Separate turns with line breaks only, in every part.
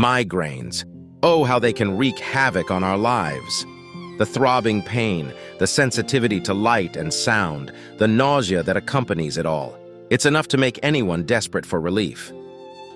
Migraines. Oh, how they can wreak havoc on our lives. The throbbing pain, the sensitivity to light and sound, the nausea that accompanies it all. It's enough to make anyone desperate for relief.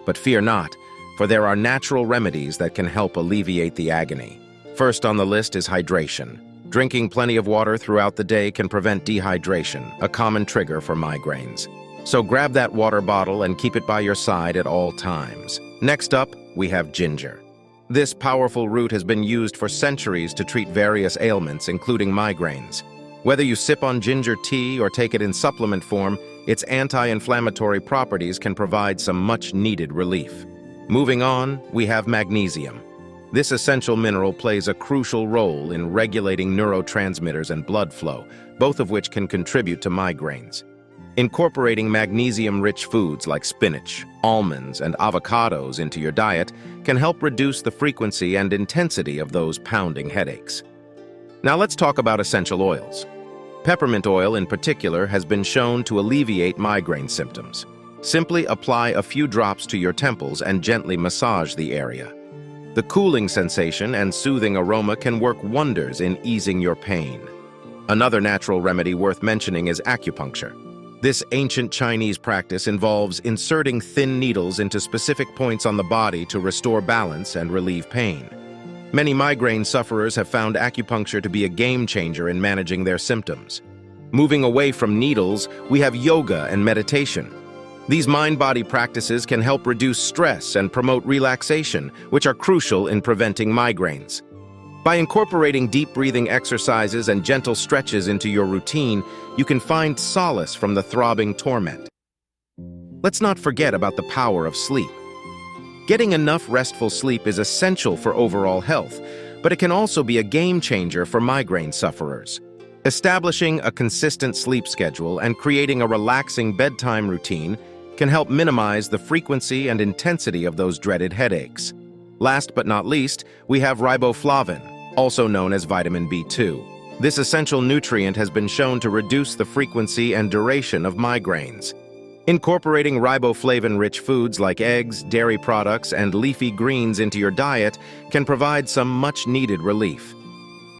But fear not, for there are natural remedies that can help alleviate the agony. First on the list is hydration. Drinking plenty of water throughout the day can prevent dehydration, a common trigger for migraines. So grab that water bottle and keep it by your side at all times. Next up, we have ginger. This powerful root has been used for centuries to treat various ailments, including migraines. Whether you sip on ginger tea or take it in supplement form, its anti-inflammatory properties can provide some much-needed relief. Moving on, we have magnesium. This essential mineral plays a crucial role in regulating neurotransmitters and blood flow, both of which can contribute to migraines. Incorporating magnesium-rich foods like spinach, almonds, and avocados into your diet can help reduce the frequency and intensity of those pounding headaches. Now let's talk about essential oils. Peppermint oil in particular has been shown to alleviate migraine symptoms. Simply apply a few drops to your temples and gently massage the area. The cooling sensation and soothing aroma can work wonders in easing your pain. Another natural remedy worth mentioning is acupuncture. This ancient Chinese practice involves inserting thin needles into specific points on the body to restore balance and relieve pain. Many migraine sufferers have found acupuncture to be a game changer in managing their symptoms. Moving away from needles, we have yoga and meditation. These mind-body practices can help reduce stress and promote relaxation, which are crucial in preventing migraines. By incorporating deep breathing exercises and gentle stretches into your routine, you can find solace from the throbbing torment. Let's not forget about the power of sleep. Getting enough restful sleep is essential for overall health, but it can also be a game changer for migraine sufferers. Establishing a consistent sleep schedule and creating a relaxing bedtime routine can help minimize the frequency and intensity of those dreaded headaches. Last but not least, we have riboflavin, also known as vitamin B2. This essential nutrient has been shown to reduce the frequency and duration of migraines. Incorporating riboflavin-rich foods like eggs, dairy products, and leafy greens into your diet can provide some much-needed relief.